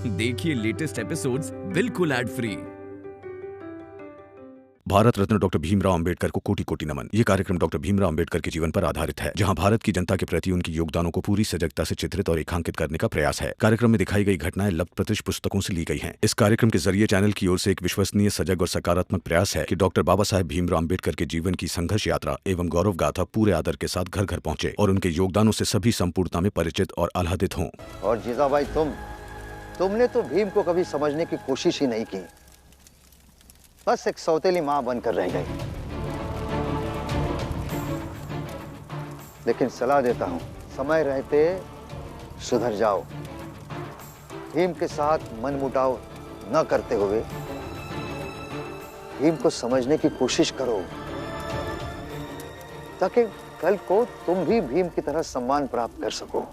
देखिए latest episodes बिल्कुल ad free. Bharat Ratna doctor Bhimrao Ambedkar को कोटि कोटि नमन। ये कार्यक्रम डॉक्टर भीमराव अंबेडकर के जीवन पर आधारित है, जहां भारत की जनता के प्रति उनकी योगदानों को पूरी सजगता से चित्रित और रेखांकित करने का प्रयास है। कार्यक्रम में दिखाई गई घटनाएं लब्ध प्रतिष्ठ पुस्तकों से ली गई हैं। इस कार्यक्रम के जरिए चैनल की ओर से एक विश्वसनीय, सजग और सकारात्मक प्रयास है कि डॉक्टर बाबा साहेब भीमराव अंबेडकर के जीवन की संघर्ष यात्रा एवं गौरव गाथा पूरे आदर के साथ घर घर पहुंचे और उनके योगदानों से सभी संपूर्णता में परिचित और आह्लादित हों। और जीजाबाई, तुमने तो भीम को कभी समझने की कोशिश ही नहीं की, बस एक सौतेली मां बनकर रह गई। लेकिन सलाह देता हूं, समय रहते सुधर जाओ। भीम के साथ मनमुटाव न करते हुए भीम को समझने की कोशिश करो, ताकि कल को तुम भी भीम की तरह सम्मान प्राप्त कर सको।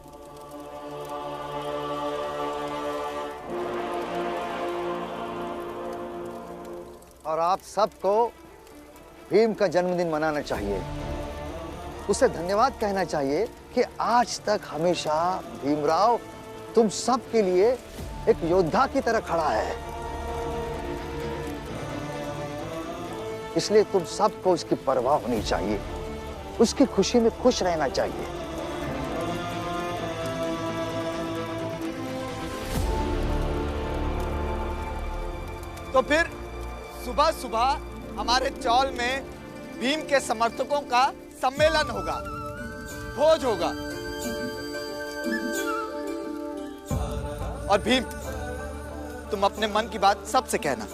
और आप सबको भीम का जन्मदिन मनाना चाहिए, उसे धन्यवाद कहना चाहिए कि आज तक हमेशा भीमराव तुम सब के लिए एक योद्धा की तरह खड़ा है। इसलिए तुम सबको उसकी परवाह होनी चाहिए, उसकी खुशी में खुश रहना चाहिए। तो फिर सुबह सुबह हमारे चौल में भीम के समर्थकों का सम्मेलन होगा, भोज होगा। और भीम, तुम अपने मन की बात सबसे कहना।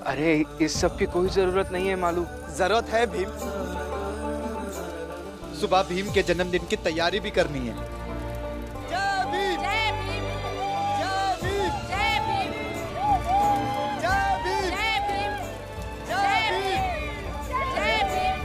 अरे इस सब की कोई जरूरत नहीं है मालू। जरूरत है भीम। सुबह भीम के जन्मदिन की तैयारी भी करनी है। जय भीम, जय भीम, जय भीम, जय भीम, जय भीम, जय भीम, जय भीम, जय भीम।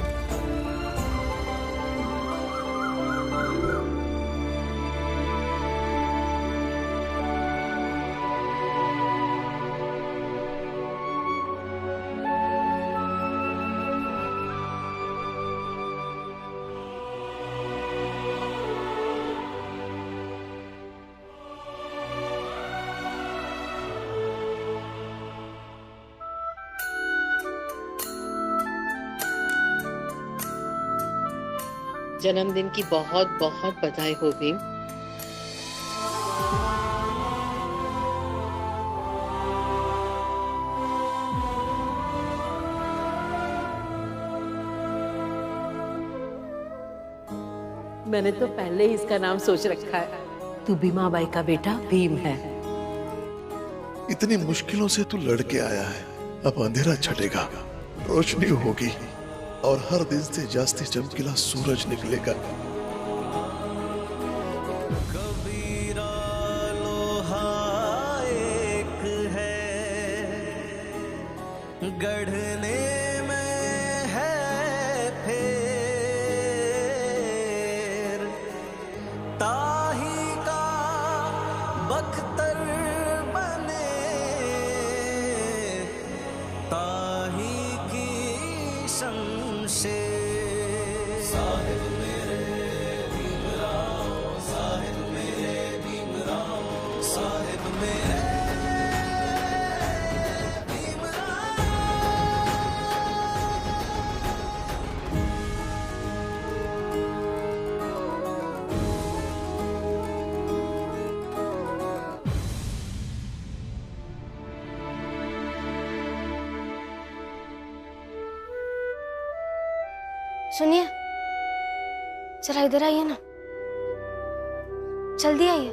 जन्मदिन की बहुत बहुत बधाई हो भीम। मैंने तो पहले ही इसका नाम सोच रखा है। तू भीमा बाई का बेटा भीम है। इतनी मुश्किलों से तू लड़के आया है, अब अंधेरा छटेगा, रोशनी होगी और हर दिन से जास्ती चमकीला सूरज निकलेगा। कबीरा लोहा एक है, गढ़ने में है फेर, ताही का बख्तर बने, ताही की शमशेर। साहिब मेरे भीमराव, साहिब मेरे भीमराव, साहिब मेरे सुनिए, जरा इधर आइए ना, जल्दी आइए।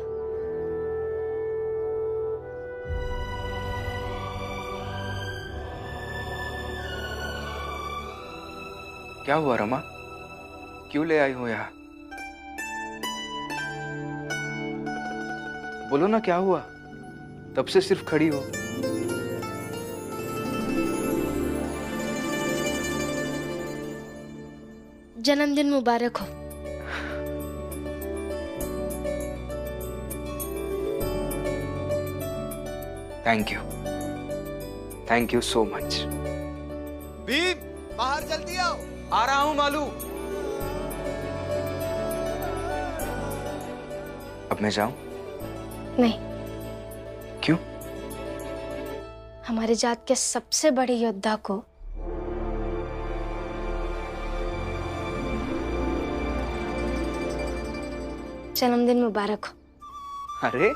क्या हुआ रमा? क्यों ले आई हो यहाँ? बोलो ना क्या हुआ? तब से सिर्फ खड़ी हो। जन्मदिन मुबारक हो। Thank you so much. Bhim, बाहर जल्दी आओ। आ रहा हूं मालू। अब मैं जाऊं? नहीं, क्यों? हमारे जात के सबसे बड़े योद्धा को जन्मदिन मुबारक हो। अरे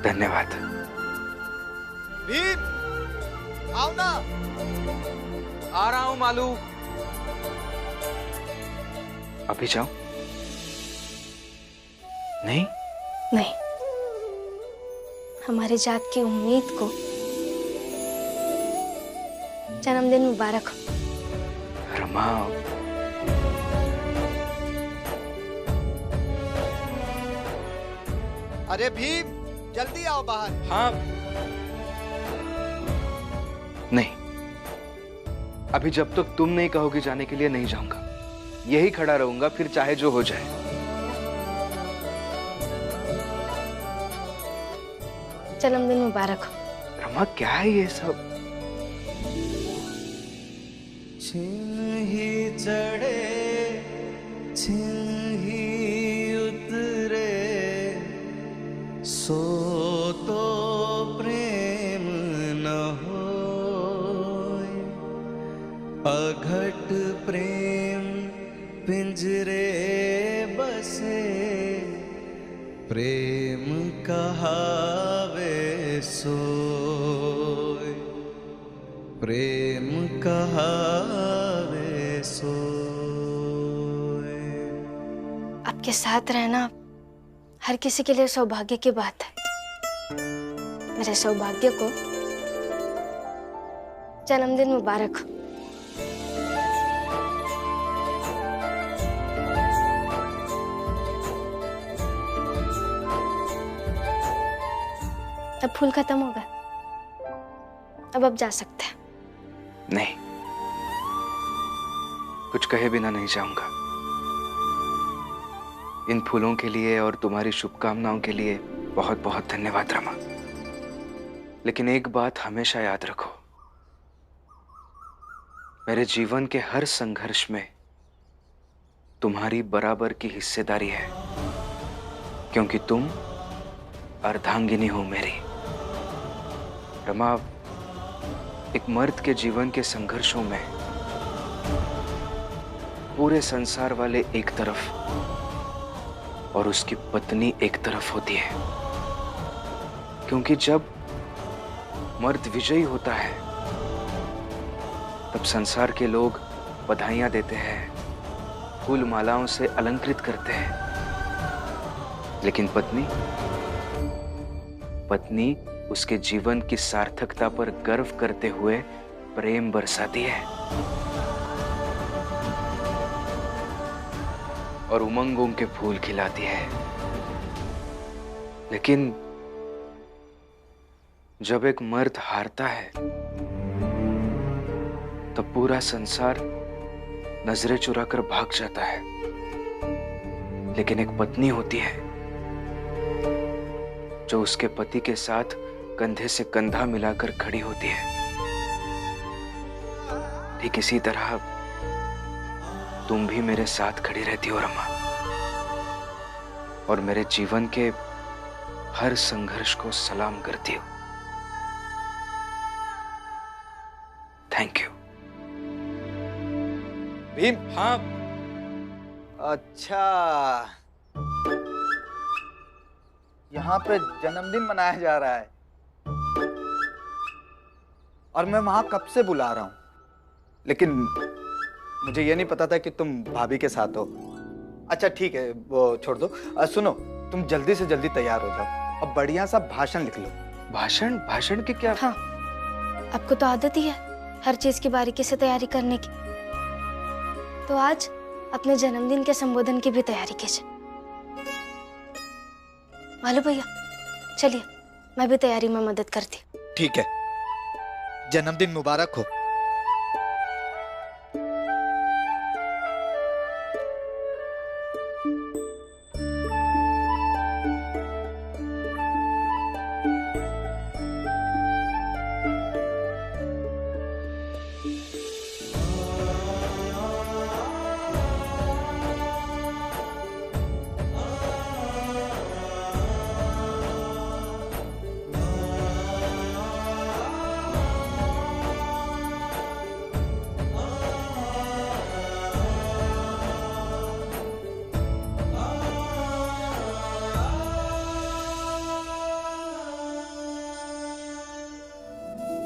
धन्यवाद। भीम, आओ ना। आ रहा हूं मालू। अभी जाओ? नहीं नहीं, हमारे जात की उम्मीद को जन्मदिन मुबारक हो। रमा, अरे भीम, जल्दी आओ बाहर। हाँ। नहीं, अभी जब तक तुम नहीं कहोगे जाने के लिए नहीं जाऊंगा। यही खड़ा रहूंगा, फिर चाहे जो हो जाए। जन्मदिन मुबारक हो। रमा, क्या है ये सब? छिन ही चढ़े छिन ही उतरे, सो तो प्रेम न होय। अघट प्रेम पिंजरे बसे, प्रेम कहावे सोय। प्रेम कहावे सोय। आपके साथ रहना हर किसी के लिए सौभाग्य की बात है। मेरे सौभाग्य को जन्मदिन मुबारक हो। अब फूल खत्म हो गए, अब आप जा सकते हैं। नहीं, कुछ कहे बिना नहीं जाऊंगा। इन फूलों के लिए और तुम्हारी शुभकामनाओं के लिए बहुत बहुत धन्यवाद रमा। लेकिन एक बात हमेशा याद रखो, मेरे जीवन के हर संघर्ष में तुम्हारी बराबर की हिस्सेदारी है, क्योंकि तुम अर्धांगिनी हो मेरी। रमा, एक मर्द के जीवन के संघर्षों में पूरे संसार वाले एक तरफ और उसकी पत्नी एक तरफ होती है, क्योंकि जब मर्द विजयी होता है तब संसार के लोग बधाइयां देते हैं, फूल मालाओं से अलंकृत करते हैं। लेकिन पत्नी उसके जीवन की सार्थकता पर गर्व करते हुए प्रेम बरसाती है और उमंगों के फूल खिलाती है। लेकिन जब एक मर्द हारता है तब पूरा संसार नजरें चुराकर भाग जाता है। लेकिन एक पत्नी होती है जो उसके पति के साथ कंधे से कंधा मिलाकर खड़ी होती है। ठीक इसी तरह तुम भी मेरे साथ खड़ी रहती हो रमा, और मेरे जीवन के हर संघर्ष को सलाम करती हो। Thank you. भीम। हाँ। अच्छा, यहाँ पे जन्मदिन मनाया जा रहा है और मैं वहां कब से बुला रहा हूं, लेकिन मुझे ये नहीं पता था कि तुम भाभी के साथ हो। अच्छा ठीक है, वो छोड़ दो। सुनो, तुम जल्दी से जल्दी तैयार हो जाओ और बढ़िया सा भाषण लिख लो। भाषण की क्या? हाँ, आपको तो आदत ही है हर चीज की बारीकी से तैयारी करने की, तो आज अपने जन्मदिन के संबोधन की भी तैयारी कीजिए। मालू भैया, चलिए मैं भी तैयारी में मदद करती। ठीक है, जन्मदिन मुबारक हो।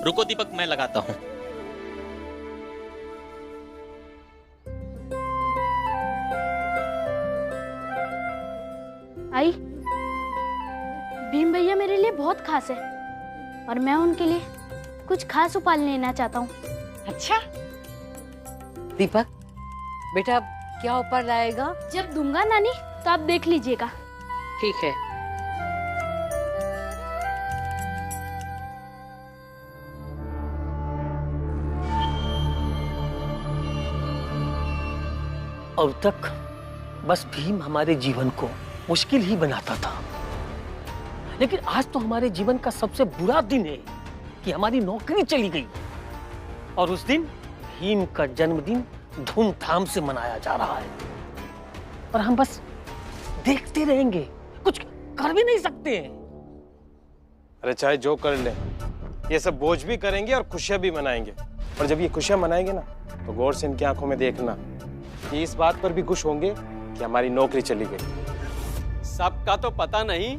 रुको दीपक, मैं लगाता हूँ। आई, भीम भैया मेरे लिए बहुत खास है और मैं उनके लिए कुछ खास उपाय लेना चाहता हूँ। अच्छा दीपक, बेटा क्या उपाय लाएगा? जब दूंगा नानी तो आप देख लीजिएगा। ठीक है। अब तक बस भीम हमारे जीवन को मुश्किल ही बनाता था, लेकिन आज तो हमारे जीवन का सबसे बुरा दिन है कि हमारी नौकरी चली गई और उस दिन भीम का जन्मदिन धूमधाम से मनाया जा रहा है और हम बस देखते रहेंगे, कुछ कर भी नहीं सकते हैं। अरे चाहे जो कर ले, ये सब बोझ भी करेंगे और खुशियां भी मनाएंगे। और जब ये खुशियां मनाएंगे ना, तो गौर से इनकी आंखों में देखना, ये इस बात पर भी खुश होंगे कि हमारी नौकरी चली गई। सबका तो पता नहीं,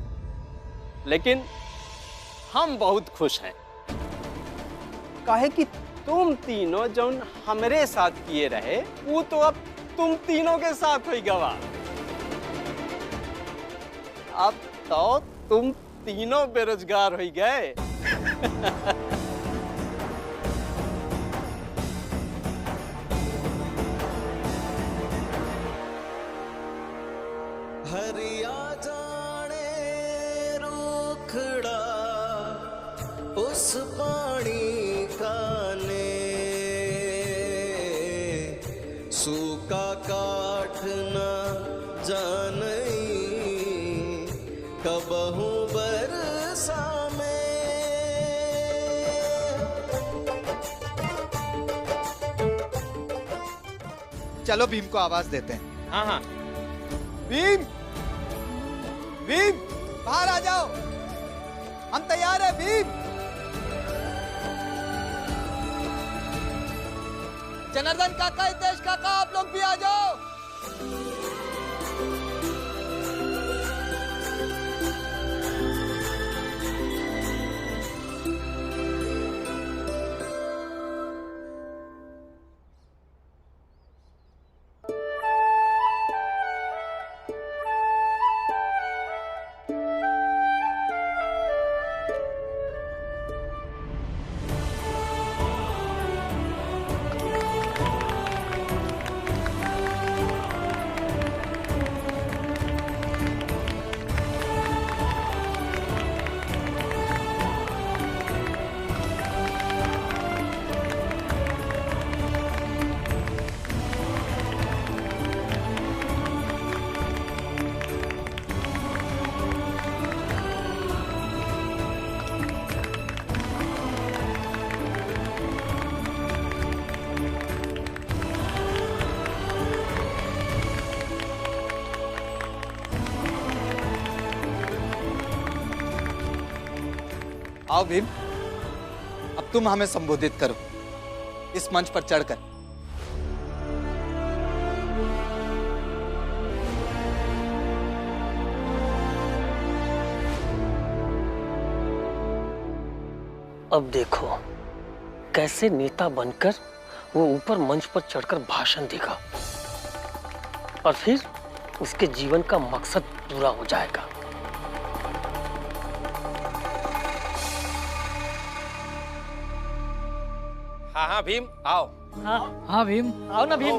लेकिन हम बहुत खुश हैं। काहे कि तुम तीनों जो हमारे साथ किए रहे, वो तो अब तुम तीनों के साथ हुई गवा। अब तो तुम तीनों बेरोजगार हो गए। हरिया जाने रूखड़ा उस पानी का ने, सूखा काठ न जानई कबहू बरसा में। चलो भीम को आवाज देते हैं। हाँ हाँ। भीम, भीम बाहर आ जाओ, हम तैयार हैं। भीम, जनार्दन काका, हितेश काका, आप लोग भी आ जाओ। आओ भीम, अब तुम हमें संबोधित करो इस मंच पर चढ़कर। अब देखो कैसे नेता बनकर वो ऊपर मंच पर चढ़कर भाषण देगा और फिर उसके जीवन का मकसद पूरा हो जाएगा। हाँ हाँ भीम आओ। हाँ भीम आओ ना भीम।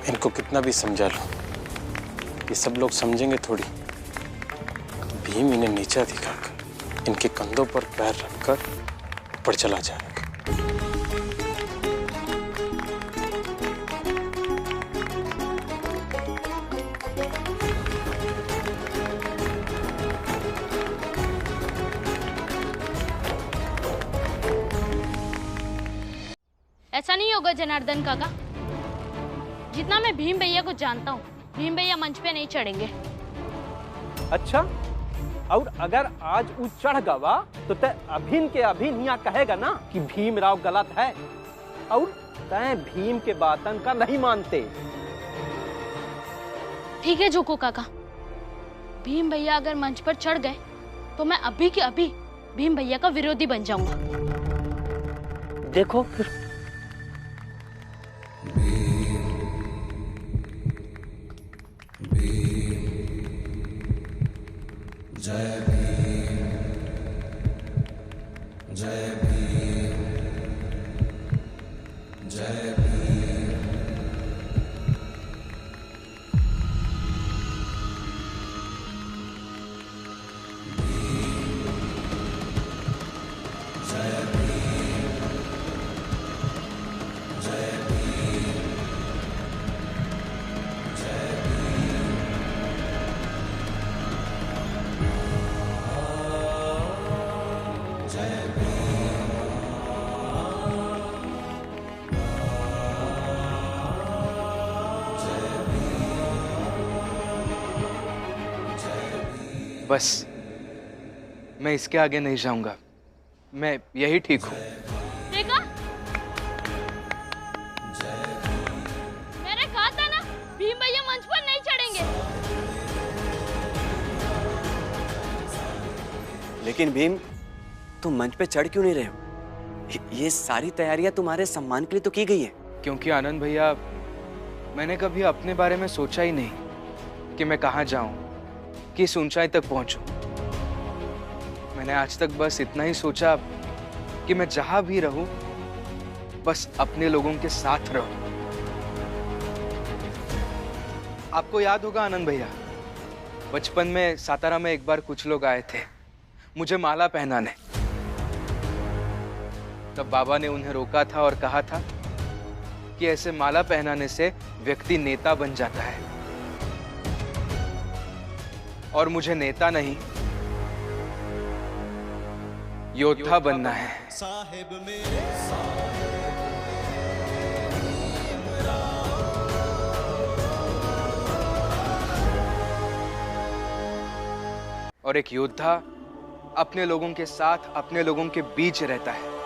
इनको कितना भी समझा लो, ये सब लोग समझेंगे थोड़ी। भीम इन्हें नीचा दिखाकर इनके कंधों पर पैर रखकर ऊपर चला जाएगा। ऐसा नहीं होगा जनार्दन काका। जितना मैं भीम भैया को जानता हूँ, भीम भैया मंच पे नहीं चढ़ेंगे। अच्छा, और अगर आज वो चढ़ गवा तो तय अभिन के अभिन यहाँ कहेगा ना कि भीमराव गलत है, और तय भीम के बातन का नहीं मानते। ठीक है जोको काका, भीम भैया अगर मंच पर चढ़ गए तो मैं अभी के अभी भीम भैया का विरोधी बन जाऊंगा। देखो फिर। जय भीम, जय भीम, जय भीम। जय भीम, जय भीम, जय भीम। जय बस मैं इसके आगे नहीं जाऊंगा, मैं यही ठीक हूँ। देखा, मैंने कहा था ना भीम भैया मंच पर नहीं चढ़ेंगे। लेकिन भीम, तुम मंच पे चढ़ क्यों नहीं रहे हो? ये सारी तैयारियां तुम्हारे सम्मान के लिए तो की गई है। क्योंकि आनंद भैया, मैंने कभी अपने बारे में सोचा ही नहीं कि मैं कहाँ जाऊं, किस ऊंचाई तक पहुंचूं। मैंने आज तक बस इतना ही सोचा कि मैं जहां भी रहूं बस अपने लोगों के साथ रहूं। आपको याद होगा आनंद भैया, बचपन में सातारा में एक बार कुछ लोग आए थे मुझे माला पहनाने। तब बाबा ने उन्हें रोका था और कहा था कि ऐसे माला पहनाने से व्यक्ति नेता बन जाता है, और मुझे नेता नहीं योद्धा बनना है। साहिब मेरे और एक योद्धा अपने लोगों के साथ, अपने लोगों के बीच रहता है,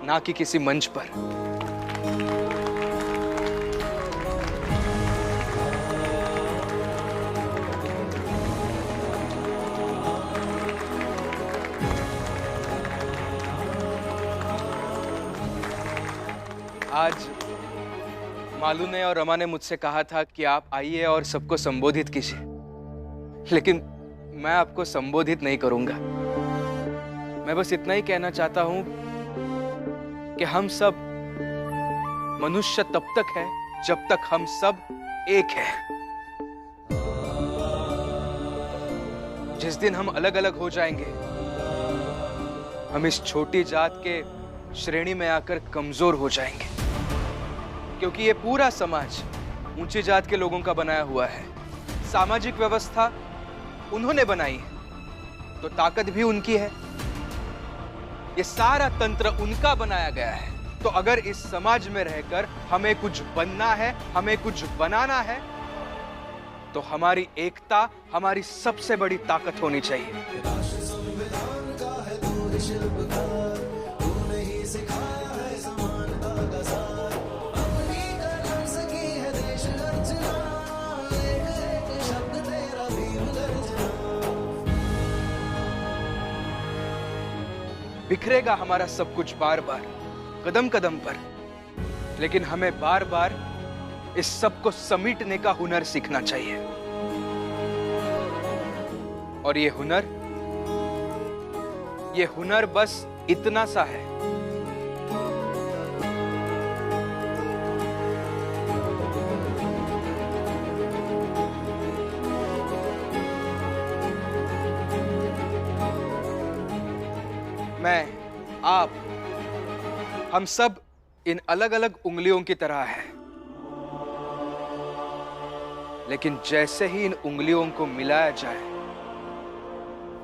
ना कि किसी मंच पर। आज मालू ने और रमा ने मुझसे कहा था कि आप आइए और सबको संबोधित कीजिए, लेकिन मैं आपको संबोधित नहीं करूंगा। मैं बस इतना ही कहना चाहता हूं कि हम सब मनुष्य तब तक है जब तक हम सब एक हैं। जिस दिन हम अलग अलग हो जाएंगे, हम इस छोटी जात के श्रेणी में आकर कमजोर हो जाएंगे, क्योंकि ये पूरा समाज ऊंची जात के लोगों का बनाया हुआ है। सामाजिक व्यवस्था उन्होंने बनाई है, तो ताकत भी उनकी है। ये सारा तंत्र उनका बनाया गया है। तो अगर इस समाज में रहकर हमें कुछ बनना है, हमें कुछ बनाना है, तो हमारी एकता हमारी सबसे बड़ी ताकत होनी चाहिए। बिखरेगा हमारा सब कुछ बार बार, कदम कदम पर, लेकिन हमें बार बार इस सब को समेटने का हुनर सीखना चाहिए। और ये हुनर बस इतना सा है। मैं, आप, हम सब इन अलग अलग उंगलियों की तरह हैं, लेकिन जैसे ही इन उंगलियों को मिलाया जाए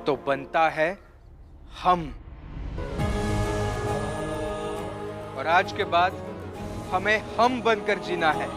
तो बनता है हम। और आज के बाद हमें हम बनकर जीना है।